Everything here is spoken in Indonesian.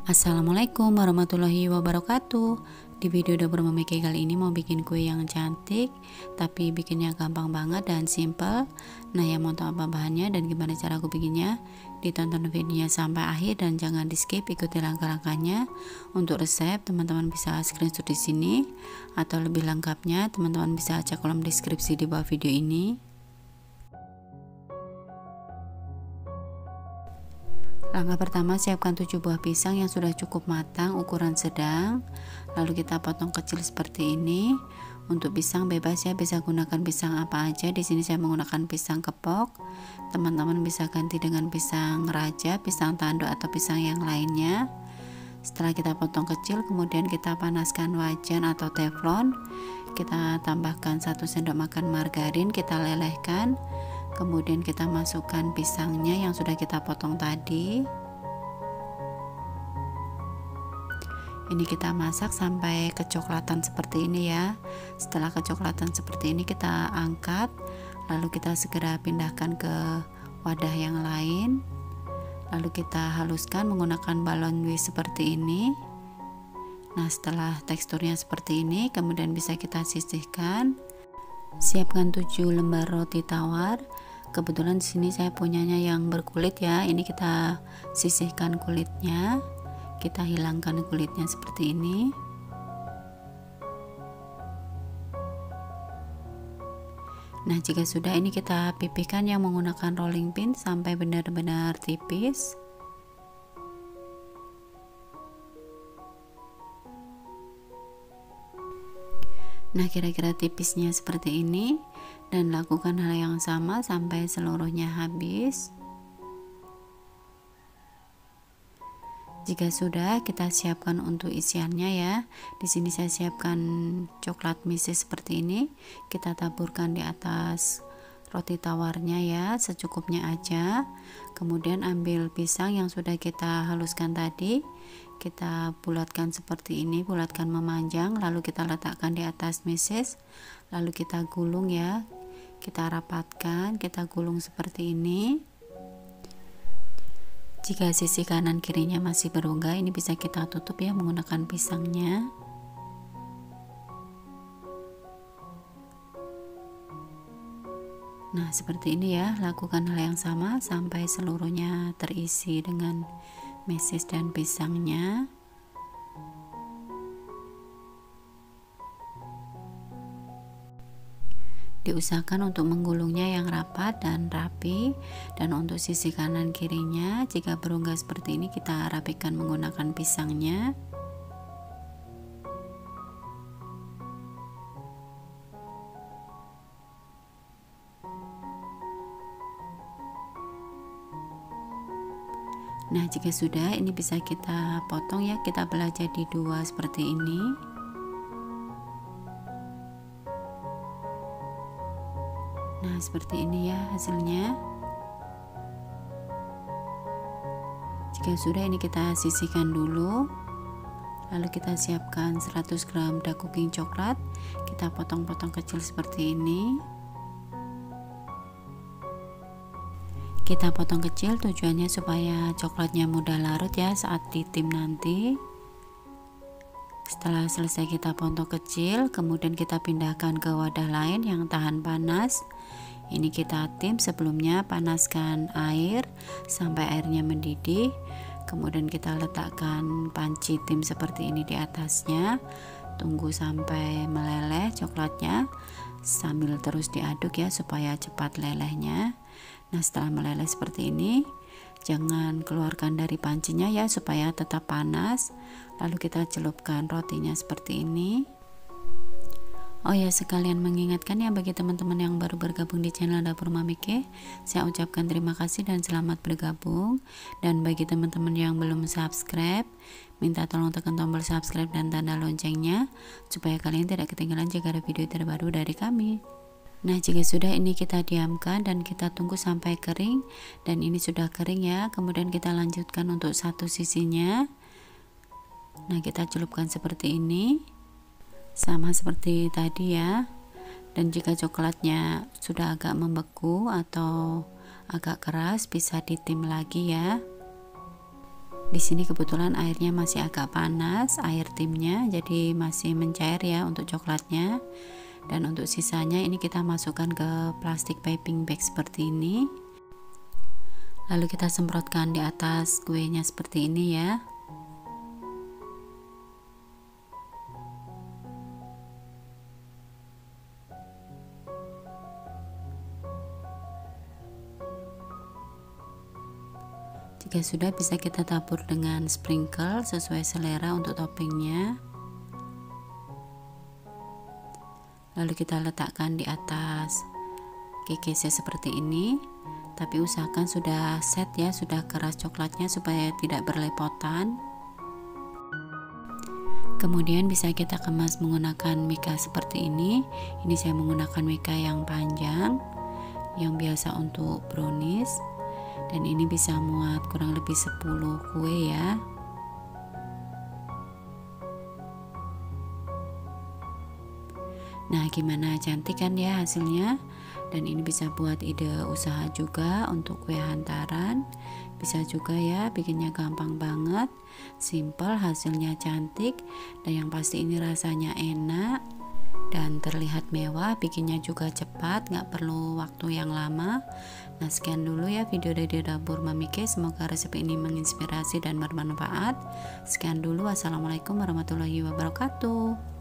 Assalamualaikum warahmatullahi wabarakatuh. Di video dapur Mami Kay kali ini mau bikin kue yang cantik, tapi bikinnya gampang banget dan simple. Nah, yang mau tahu apa bahannya dan gimana cara aku bikinnya, ditonton videonya sampai akhir dan jangan di skip, ikuti langkah-langkahnya. Untuk resep teman-teman bisa screenshot di sini, atau lebih lengkapnya teman-teman bisa cek kolom deskripsi di bawah video ini. Langkah pertama, siapkan 7 buah pisang yang sudah cukup matang ukuran sedang, lalu kita potong kecil seperti ini. Untuk pisang bebas ya, bisa gunakan pisang apa aja. Di sini saya menggunakan pisang kepok. Teman-teman bisa ganti dengan pisang raja, pisang tanduk atau pisang yang lainnya. Setelah kita potong kecil, kemudian kita panaskan wajan atau teflon. Kita tambahkan 1 sendok makan margarin, kita lelehkan. Kemudian kita masukkan pisangnya yang sudah kita potong tadi. Ini kita masak sampai kecoklatan seperti ini ya. Setelah kecoklatan seperti ini kita angkat, lalu kita segera pindahkan ke wadah yang lain. Lalu kita haluskan menggunakan balon whisk seperti ini. Nah, setelah teksturnya seperti ini, kemudian bisa kita sisihkan. Siapkan 7 lembar roti tawar. Kebetulan di sini saya punyanya yang berkulit ya. Ini kita sisihkan kulitnya. Kita hilangkan kulitnya seperti ini. Nah, jika sudah, ini kita pipihkan yang menggunakan rolling pin sampai benar-benar tipis. Nah, kira-kira tipisnya seperti ini, dan lakukan hal yang sama sampai seluruhnya habis. Jika sudah, kita siapkan untuk isiannya ya. Di sini saya siapkan coklat misis seperti ini. Kita taburkan di atas roti tawarnya ya, secukupnya aja. Kemudian ambil pisang yang sudah kita haluskan tadi, kita bulatkan seperti ini, bulatkan memanjang, lalu kita letakkan di atas misis, lalu kita gulung ya, kita rapatkan, kita gulung seperti ini. Jika sisi kanan kirinya masih berongga, ini bisa kita tutup ya menggunakan pisangnya. Nah, seperti ini ya, lakukan hal yang sama sampai seluruhnya terisi dengan mesis dan pisangnya. Diusahakan untuk menggulungnya yang rapat dan rapi, dan untuk sisi kanan kirinya jika berongga seperti ini kita rapikan menggunakan pisangnya. Nah, jika sudah, ini bisa kita potong ya, kita belah jadi 2 seperti ini. Nah, seperti ini ya hasilnya. Jika sudah, ini kita sisihkan dulu. Lalu kita siapkan 100 gram dark cooking coklat. Kita potong-potong kecil seperti ini. Kita potong kecil tujuannya supaya coklatnya mudah larut ya saat ditim nanti. Setelah selesai kita potong kecil, kemudian kita pindahkan ke wadah lain yang tahan panas. Ini kita tim, sebelumnya panaskan air sampai airnya mendidih. Kemudian kita letakkan panci tim seperti ini di atasnya. Tunggu sampai meleleh coklatnya sambil terus diaduk ya supaya cepat lelehnya. Nah, setelah meleleh seperti ini, jangan keluarkan dari pancinya ya supaya tetap panas. Lalu kita celupkan rotinya seperti ini. Oh ya, sekalian mengingatkan ya bagi teman-teman yang baru bergabung di channel Dapur Mami Kay, saya ucapkan terima kasih dan selamat bergabung. Dan bagi teman-teman yang belum subscribe, minta tolong tekan tombol subscribe dan tanda loncengnya supaya kalian tidak ketinggalan jika ada video terbaru dari kami. Nah, jika sudah, ini kita diamkan dan kita tunggu sampai kering. Dan ini sudah kering ya. Kemudian kita lanjutkan untuk satu sisinya. Nah, kita celupkan seperti ini, sama seperti tadi ya. Dan jika coklatnya sudah agak membeku atau agak keras, bisa ditim lagi ya. Di sini kebetulan airnya masih agak panas, air timnya, jadi masih mencair ya untuk coklatnya. Dan untuk sisanya ini kita masukkan ke plastik piping bag seperti ini. Lalu kita semprotkan di atas kuenya seperti ini ya. Jika sudah, bisa kita tabur dengan sprinkle sesuai selera untuk toppingnya. Lalu kita letakkan di atas kekesnya seperti ini, tapi usahakan sudah set ya, sudah keras coklatnya supaya tidak berlepotan. Kemudian bisa kita kemas menggunakan mika seperti ini. Ini saya menggunakan mika yang panjang, yang biasa untuk brownies, dan ini bisa muat kurang lebih 10 kue ya. Nah, gimana, cantik kan ya hasilnya? Dan ini bisa buat ide usaha juga untuk kue hantaran. Bisa juga ya, bikinnya gampang banget, simple, hasilnya cantik, dan yang pasti ini rasanya enak dan terlihat mewah. Bikinnya juga cepat, nggak perlu waktu yang lama. Nah, sekian dulu ya video dari dapur Mami K. Semoga resep ini menginspirasi dan bermanfaat. Sekian dulu, wassalamualaikum warahmatullahi wabarakatuh.